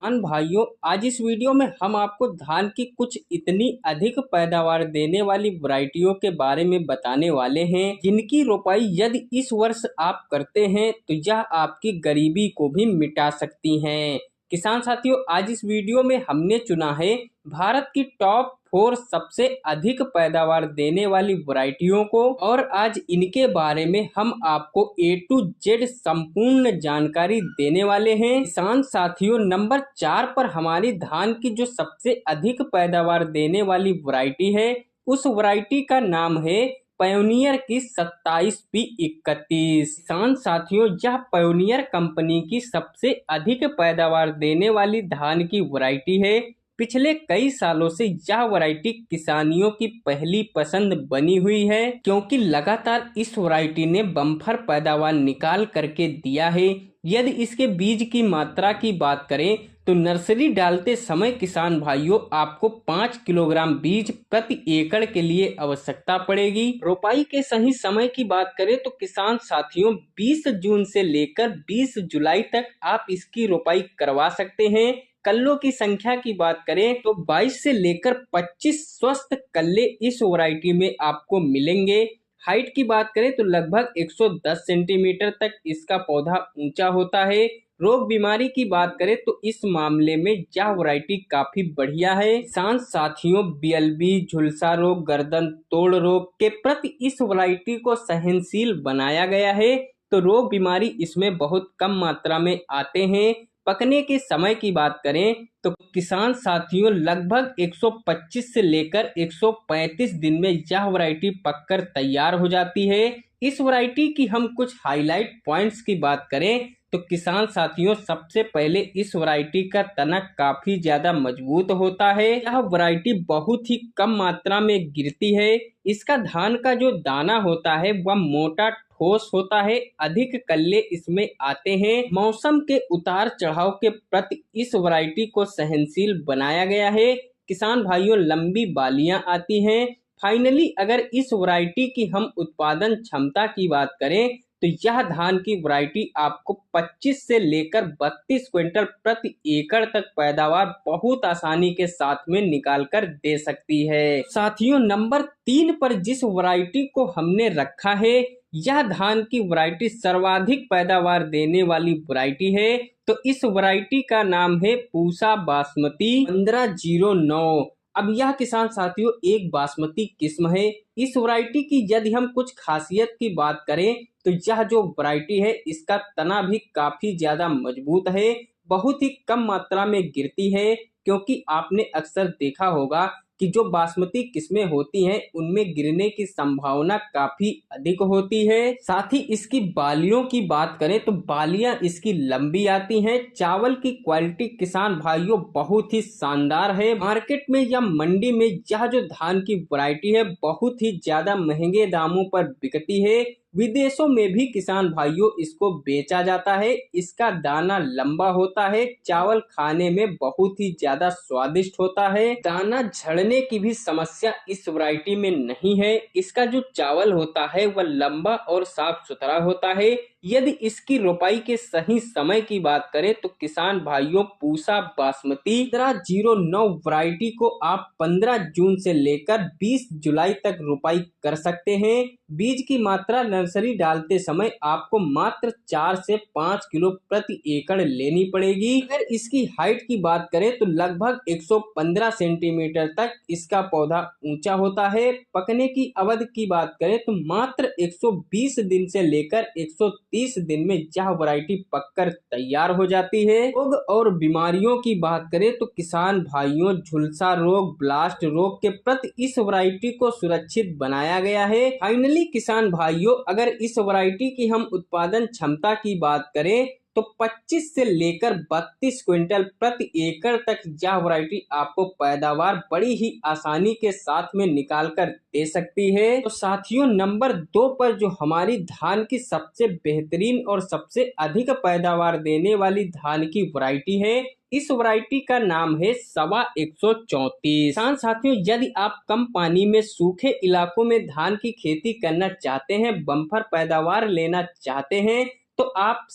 किसान भाइयों, आज इस वीडियो में हम आपको धान की कुछ इतनी अधिक पैदावार देने वाली वैरायटियों के बारे में बताने वाले हैं जिनकी रोपाई यदि इस वर्ष आप करते हैं तो यह आपकी गरीबी को भी मिटा सकती हैं। किसान साथियों, आज इस वीडियो में हमने चुना है भारत की टॉप 4 सबसे अधिक पैदावार देने वाली वैरायटियों को और आज इनके बारे में हम आपको A to Z संपूर्ण जानकारी देने वाले हैं। किसान साथियों, नंबर 4 पर हमारी धान की जो सबसे अधिक पैदावार देने वाली वैरायटी है उस वैरायटी का नाम है पायोनियर की 27P31। किसान साथियों, यह पायोनियर कंपनी की सबसे अधिक पैदावार देने वाली धान की वैरायटी है। पिछले कई सालों से यह वैरायटी किसानियों की पहली पसंद बनी हुई है क्योंकि लगातार इस वैरायटी ने बम्पर पैदावार निकाल करके दिया है। यदि इसके बीज की मात्रा की बात करें तो नर्सरी डालते समय किसान भाइयों आपको 5 किलोग्राम बीज प्रति एकड़ के लिए आवश्यकता पड़ेगी। रोपाई के सही समय की बात करें तो किसान साथियों 20 जून से लेकर 20 जुलाई तक आप इसकी रोपाई करवा सकते हैं। कल्लों की संख्या की बात करें तो 22 से लेकर 25 स्वस्थ कल्ले इस वैरायटी में आपको मिलेंगे। हाइट की बात करें तो लगभग 110 सेंटीमीटर तक इसका पौधा ऊंचा होता है। रोग बीमारी की बात करें तो इस मामले में यह वैरायटी काफी बढ़िया है। किसान साथियों, बीएलबी, झुलसा रोग, गर्दन तोड़ रोग के प्रति इस वैरायटी को सहनशील बनाया गया है तो रोग बीमारी इसमें बहुत कम मात्रा में आते हैं। पकने के समय की बात करें तो किसान साथियों लगभग 125 से लेकर 135 दिन में यह वैरायटी पककर तैयार हो जाती है। इस वैरायटी की हम कुछ हाईलाइट पॉइंट्स की बात करें तो किसान साथियों सबसे पहले इस वैरायटी का तना काफी ज्यादा मजबूत होता है। यह वैरायटी बहुत ही कम मात्रा में गिरती है। इसका धान का जो दाना होता है वह मोटा ठोस होता है। अधिक कल्ले इसमें आते हैं। मौसम के उतार चढ़ाव के प्रति इस वैरायटी को सहनशील बनाया गया है। किसान भाइयों, लंबी बालियां आती हैं। फाइनली अगर इस वैरायटी की हम उत्पादन क्षमता की बात करें तो यह धान की वैरायटी आपको 25 से लेकर 32 क्विंटल प्रति एकड़ तक पैदावार बहुत आसानी के साथ में निकाल कर दे सकती है। साथियों, नंबर 3 पर जिस वैरायटी को हमने रखा है यह धान की वैरायटी सर्वाधिक पैदावार देने वाली वैरायटी है तो इस वैरायटी का नाम है पूसा बासमती 1509। अब यह किसान साथियों एक बासमती किस्म है। इस वैरायटी की यदि हम कुछ खासियत की बात करें तो यह जो वैरायटी है इसका तना भी काफी ज्यादा मजबूत है। बहुत ही कम मात्रा में गिरती है क्योंकि आपने अक्सर देखा होगा कि जो बासमती किस्में होती हैं उनमें गिरने की संभावना काफी अधिक होती है। साथ ही इसकी बालियों की बात करें तो बालियां इसकी लंबी आती हैं। चावल की क्वालिटी किसान भाइयों बहुत ही शानदार है। मार्केट में या मंडी में यह जो धान की वैरायटी है बहुत ही ज्यादा महंगे दामों पर बिकती है। विदेशों में भी किसान भाइयों इसको बेचा जाता है। इसका दाना लंबा होता है। चावल खाने में बहुत ही ज्यादा स्वादिष्ट होता है। दाना झड़ने की भी समस्या इस वैरायटी में नहीं है। इसका जो चावल होता है वह लंबा और साफ सुथरा होता है। यदि इसकी रोपाई के सही समय की बात करें तो किसान भाइयों पूसा बासमती 1509 वैरायटी को आप 15 जून से लेकर 20 जुलाई तक रोपाई कर सकते हैं। बीज की मात्रा नर्सरी डालते समय आपको मात्र 4 से 5 किलो प्रति एकड़ लेनी पड़ेगी। अगर इसकी हाइट की बात करें तो लगभग 115 सेंटीमीटर तक इसका पौधा ऊंचा होता है। पकने की अवधि की बात करें तो मात्र 120 दिन से लेकर 130 दिन में यह वैरायटी पककर तैयार हो जाती है। रोग और बीमारियों की बात करें तो किसान भाइयों झुलसा रोग, ब्लास्ट रोग के प्रति इस वैरायटी को सुरक्षित बनाया गया है। फाइनली किसान भाइयों, अगर इस वैरायटी की हम उत्पादन क्षमता की बात करें तो 25 से लेकर 32 क्विंटल प्रति एकड़ तक यह वैरायटी आपको पैदावार बड़ी ही आसानी के साथ में निकाल कर दे सकती है। तो साथियों, नंबर 2 पर जो हमारी धान की सबसे बेहतरीन और सबसे अधिक पैदावार देने वाली धान की वैरायटी है इस वैरायटी का नाम है सवा 134। किसान साथियों, यदि आप कम पानी में सूखे इलाकों में धान की खेती करना चाहते हैं, बम्पर पैदावार लेना चाहते हैं तो आप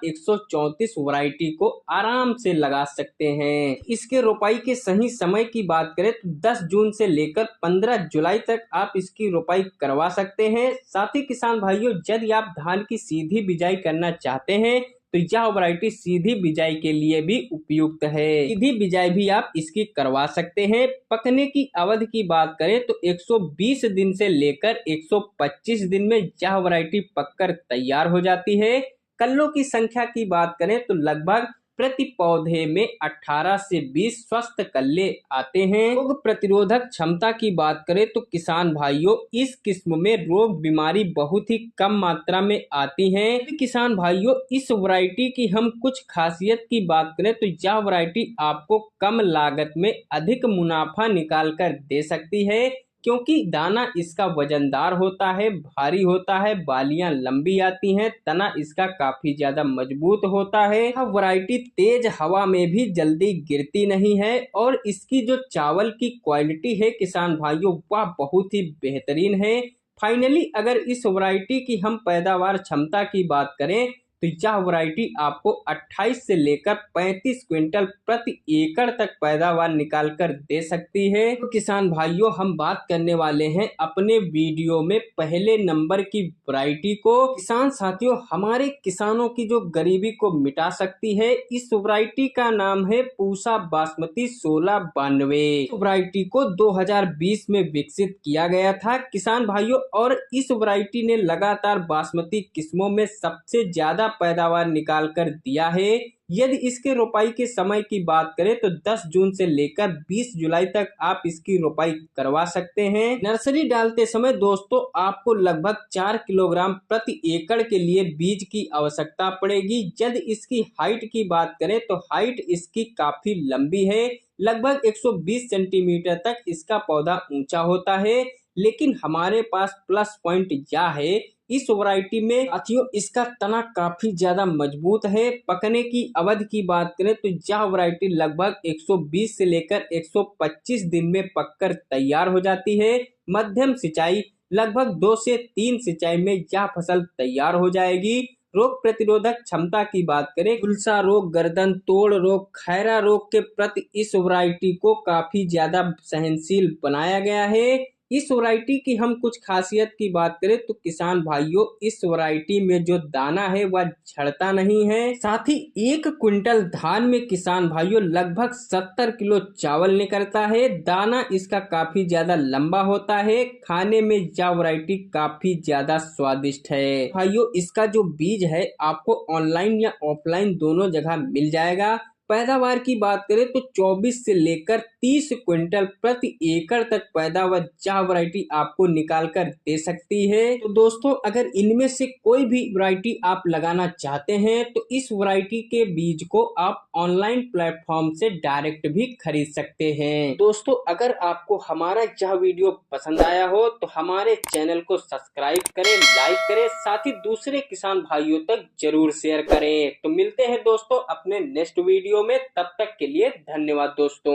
134 वैरायटी को आराम से लगा सकते हैं। इसके रोपाई के सही समय की बात करें तो 10 जून से लेकर 15 जुलाई तक आप इसकी रोपाई करवा सकते हैं। साथ ही किसान भाइयों, यदि आप धान की सीधी बिजाई करना चाहते हैं तो यह वैरायटी सीधी बिजाई के लिए भी उपयुक्त है। सीधी बिजाई भी आप इसकी करवा सकते हैं। पकने की अवधि की बात करें तो 120 दिन से लेकर 125 दिन में यह वैरायटी पककर तैयार हो जाती है। कल्लों की संख्या की बात करें तो लगभग प्रति पौधे में 18 से 20 स्वस्थ कल्ले आते हैं। रोग प्रतिरोधक क्षमता की बात करें तो किसान भाइयों, इस किस्म में रोग बीमारी बहुत ही कम मात्रा में आती हैं। किसान भाइयों, इस वैरायटी की हम कुछ खासियत की बात करें तो यह वैरायटी आपको कम लागत में अधिक मुनाफा निकाल कर दे सकती है, क्योंकि दाना इसका वजनदार होता है, भारी होता है, बालियां लंबी आती हैं, तना इसका काफी ज्यादा मजबूत होता है। यह वैरायटी तेज हवा में भी जल्दी गिरती नहीं है और इसकी जो चावल की क्वालिटी है किसान भाइयों, वह बहुत ही बेहतरीन है। फाइनली अगर इस वैरायटी की हम पैदावार क्षमता की बात करें तो यह वैरायटी आपको 28 से लेकर 35 क्विंटल प्रति एकड़ तक पैदावार निकाल कर दे सकती है। तो किसान भाइयों, हम बात करने वाले हैं अपने वीडियो में पहले नंबर की वैरायटी को। किसान साथियों, हमारे किसानों की जो गरीबी को मिटा सकती है, इस वैरायटी का नाम है पूसा बासमती 1692। वैरायटी को 2020 में विकसित किया गया था किसान भाइयों, और इस वैरायटी ने लगातार बासमती किस्मों में सबसे ज्यादा पैदावार निकाल कर दिया है। यदि इसके रोपाई के समय की बात करें तो 10 जून से लेकर 20 जुलाई तक आप इसकी रोपाई करवा सकते हैं। नर्सरी डालते समय दोस्तों आपको लगभग 4 किलोग्राम प्रति एकड़ के लिए बीज की आवश्यकता पड़ेगी। यदि इसकी हाइट की बात करें तो हाइट इसकी काफी लंबी है, लगभग 120 सेंटीमीटर तक इसका पौधा ऊंचा होता है। लेकिन हमारे पास प्लस पॉइंट यह है इस वैरायटी में साथियों, इसका तना काफी ज्यादा मजबूत है। पकने की अवधि की बात करें तो यह वैरायटी लगभग 120 से लेकर 125 दिन में पककर तैयार हो जाती है। मध्यम सिंचाई लगभग 2 से 3 सिंचाई में यह फसल तैयार हो जाएगी। रोग प्रतिरोधक क्षमता की बात करें, झुलसा रोग, गर्दन तोड़ रोग, खैरा रोग के प्रति इस वैरायटी को काफी ज्यादा सहनशील बनाया गया है। इस वैरायटी की हम कुछ खासियत की बात करें तो किसान भाइयों, इस वैरायटी में जो दाना है वह झड़ता नहीं है। साथ ही 1 क्विंटल धान में किसान भाइयों लगभग 70 किलो चावल निकलता है। दाना इसका काफी ज्यादा लंबा होता है। खाने में यह वैरायटी काफी ज्यादा स्वादिष्ट है। भाइयों, इसका जो बीज है आपको ऑनलाइन या ऑफलाइन दोनों जगह मिल जाएगा। पैदावार की बात करें तो 24 से लेकर 30 क्विंटल प्रति एकड़ तक पैदावार यह वैरायटी आपको निकाल कर दे सकती है। तो दोस्तों, अगर इनमें से कोई भी वैरायटी आप लगाना चाहते हैं तो इस वैरायटी के बीज को आप ऑनलाइन प्लेटफॉर्म से डायरेक्ट भी खरीद सकते हैं। दोस्तों, अगर आपको हमारा यह वीडियो पसंद आया हो तो हमारे चैनल को सब्सक्राइब करें, लाइक करें, साथ ही दूसरे किसान भाइयों तक जरूर शेयर करें। तो मिलते हैं दोस्तों अपने नेक्स्ट वीडियो में, तब तक के लिए धन्यवाद दोस्तों।